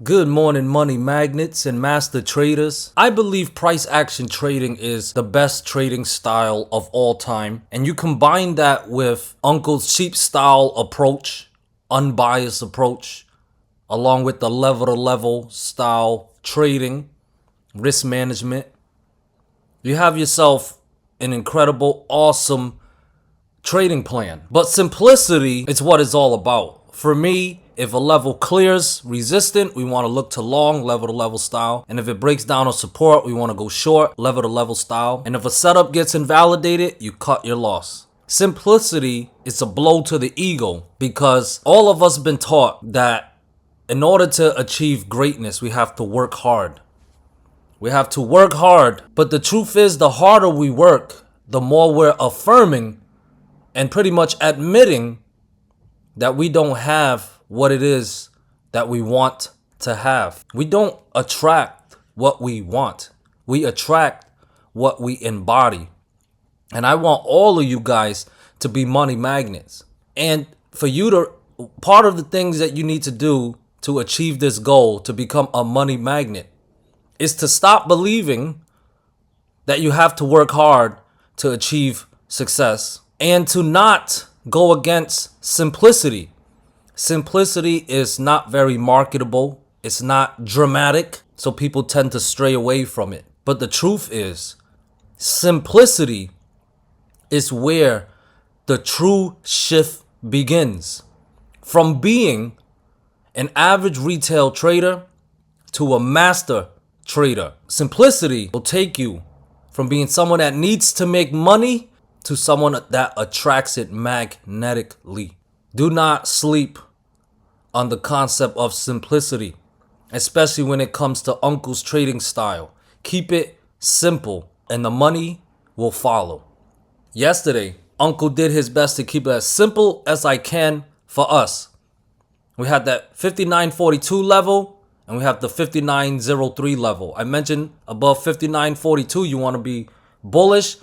Good morning, money magnets and master traders. I believe price action trading is the best trading style of all time. And you combine that with Uncle's cheap style approach, unbiased approach, along with the level to level style trading, risk management. You have yourself an incredible, awesome trading plan. But simplicity is what it's all about. For me, if a level clears resistant, we want to look to long, level to level style. And if it breaks down on support, we want to go short, level to level style. And if a setup gets invalidated, you cut your loss. Simplicity is a blow to the ego because all of us have been taught that in order to achieve greatness, we have to work hard. We have to work hard. But the truth is, the harder we work, the more we're affirming and pretty much admitting that we don't have what it is that we want to have. We don't attract what we want. We attract what we embody. And I want all of you guys to be money magnets. And for you to, part of the things that you need to do to achieve this goal, to become a money magnet, is to stop believing that you have to work hard to achieve success and to not go against simplicity. Simplicity is not very marketable. It's not dramatic, so people tend to stray away from it. But the truth is, simplicity is where the true shift begins. From being an average retail trader to a master trader. Simplicity will take you from being someone that needs to make money to someone that attracts it magnetically. Do not sleep on the concept of simplicity, especially when it comes to Uncle's trading style. Keep it simple and the money will follow. Yesterday, Uncle did his best to keep it as simple as I can for us. We had that 59.42 level and we have the 59.03 level. I mentioned above 59.42 you want to be bullish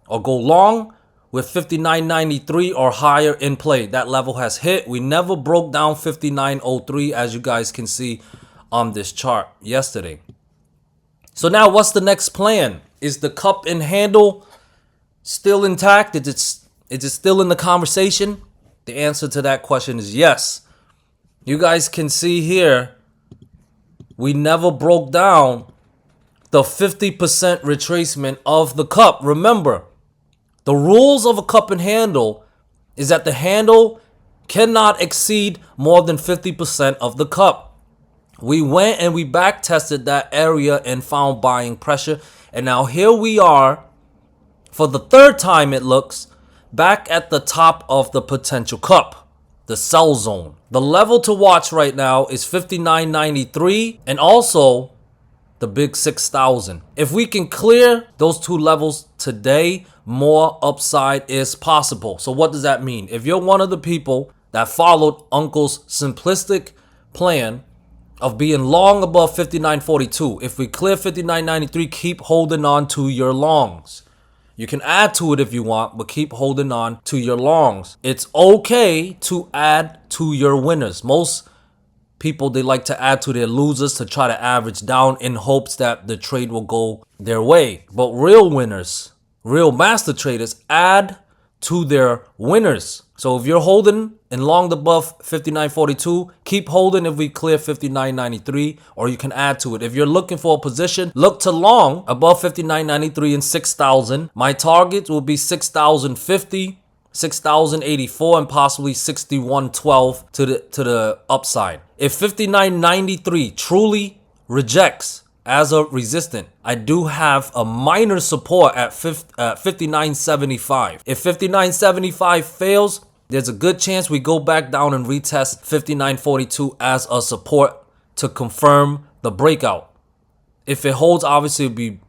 or go long with 59.93 or higher in play. That level has hit. We never broke down 59.03 as you guys can see on this chart yesterday. So now what's the next plan? Is the cup and handle still intact? Is it still in the conversation? The answer to that question is yes. You guys can see here, we never broke down the 50% retracement of the cup. Remember, the rules of a cup and handle is that the handle cannot exceed more than 50% of the cup. We went and we back tested that area and found buying pressure. And now here we are, for the third time it looks, back at the top of the potential cup, the sell zone. The level to watch right now is 59.93 and also the big 6,000. If we can clear those two levels today, more upside is possible. So what does that mean? If you're one of the people that followed Uncle's simplistic plan of being long above 59.42, if we clear 59.93, keep holding on to your longs. You can add to it if you want, but keep holding on to your longs. It's okay to add to your winners. Most people, they like to add to their losers to try to average down in hopes that the trade will go their way. But real winners, real master traders, add to their winners. So if you're holding and long above 59.42, keep holding if we clear 59.93, or you can add to it. If you're looking for a position, look to long above 59.93 and 6,000. My target will be 6,050, 6,084, and possibly 6112 to the upside. If 59.93 truly rejects as a resistant, I do have a minor support at 59.75. If 59.75 fails, there's a good chance we go back down and retest 59.42 as a support to confirm the breakout. If it holds, obviously it'll be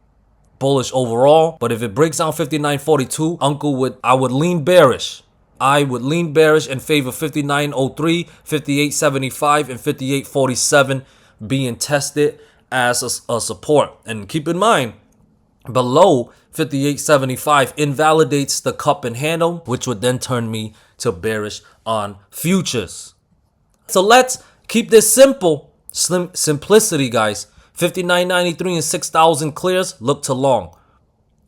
bullish overall, but if it breaks down 59.42, I would lean bearish. I would lean bearish in favor of 59.03, 58.75, and 58.47 being tested as a support. And keep in mind, below 58.75 invalidates the cup and handle, which would then turn me to bearish on futures. So let's keep this simple Simplicity, guys. 59.93 and 6,000 clears, look to long.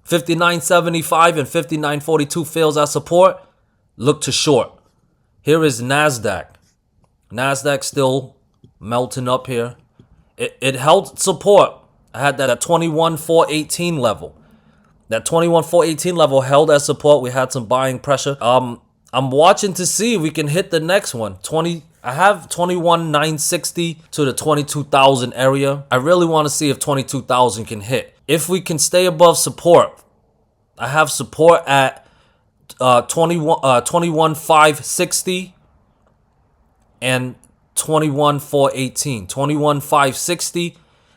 59.75 and 59.42 fails at support, look to short. Here is NASDAQ. NASDAQ still melting up here. It held support. I had that at 21.418 level. That 21.418 level held as support. We had some buying pressure. I'm watching to see if we can hit the next one. I have 21.960 to the 22,000 area. I really want to see if 22,000 can hit. If we can stay above support, I have support at 21.560 and 21.418. 21.560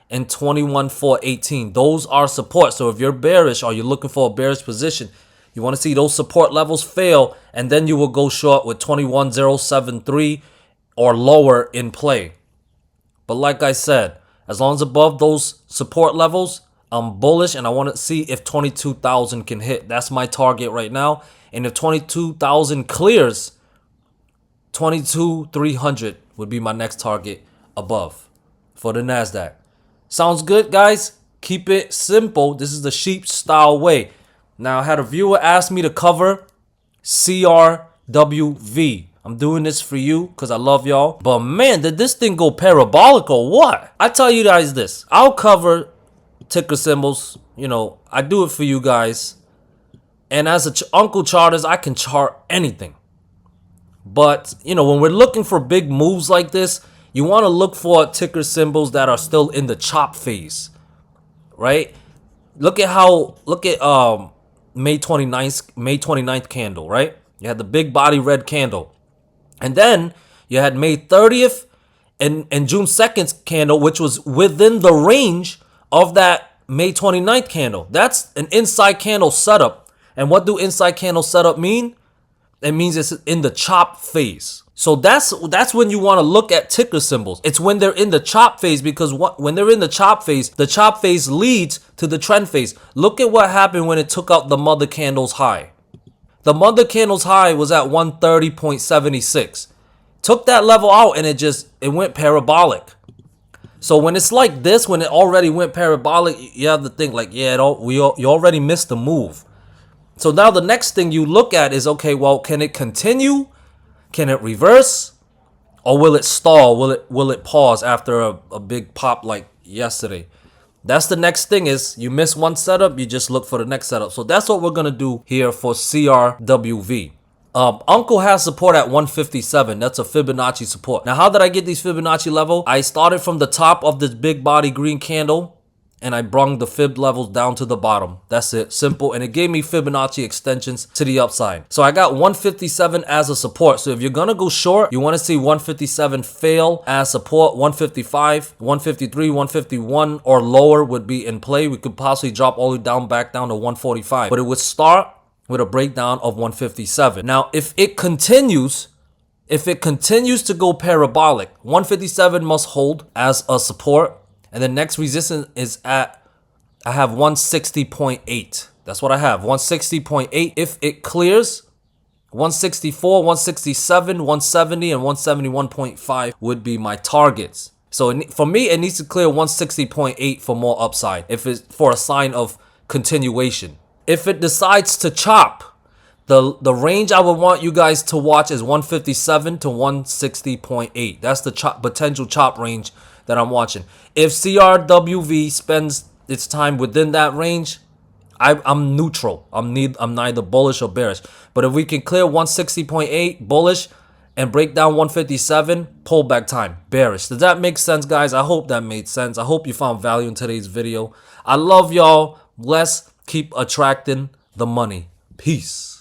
and 21.418. Those are support. So if you're bearish or you're looking for a bearish position, you want to see those support levels fail, and then you will go short with 21.073 or lower in play. But like I said, as long as above those support levels, I'm bullish, and I want to see if 22,000 can hit. That's my target right now. And if 22,000 clears, 22,300 would be my next target above for the NASDAQ. Sounds good, guys? Keep it simple. This is the sheep style way. Now, I had a viewer ask me to cover CRWV. I'm doing this for you because I love y'all. But man, did this thing go parabolic or what? I tell you guys this. I'll cover ticker symbols. You know, I do it for you guys. And as a Uncle charters, I can chart anything. But, you know, when we're looking for big moves like this, you want to look for ticker symbols that are still in the chop phase, right? Look at May 29th candle, right? You had the big body red candle. And then you had May 30th and June 2nd's candle, which was within the range of that May 29th candle. That's an inside candle setup. And what do inside candle setup mean? It means it's in the chop phase. So that's when you want to look at ticker symbols. It's when they're in the chop phase, because when they're in the chop phase leads to the trend phase. Look at what happened when it took out the mother candle's high. The mother candle's high was at 130.76. Took that level out and it went parabolic. So when it's like this, when it already went parabolic, you have to think like, yeah, you already missed the move. So now the next thing you look at is, okay, well, can it continue? Can it reverse? Or will it stall? Will it pause after a big pop like yesterday? That's the next thing. Is you miss one setup, you just look for the next setup. So that's what we're going to do here for CRWV. Unco has support at 157. That's a Fibonacci support. Now, how did I get these Fibonacci level? I started from the top of this big body green candle, and I brung the fib levels down to the bottom. That's it. Simple. And it gave me Fibonacci extensions to the upside. So I got 157 as a support. So if you're going to go short, you want to see 157 fail as support. 155, 153, 151 or lower would be in play. We could possibly drop all the way down back down to 145. But it would start with a breakdown of 157. Now, if it continues to go parabolic, 157 must hold as a support. And the next resistance is at, I have 160.8. That's what I have, 160.8. If it clears, 164, 167, 170, and 171.5 would be my targets. So for me, it needs to clear 160.8 for more upside, if it's for a sign of continuation. If it decides to chop, the range I would want you guys to watch is 157 to 160.8. That's the potential chop range that I'm watching. If CRWV spends its time within that range, I'm neutral. I'm neither bullish or bearish. But if we can clear 160.8 bullish and break down 157, pullback time, bearish. Does that make sense, guys? I hope that made sense. I hope you found value in today's video. I love y'all. Let's keep attracting the money. Peace.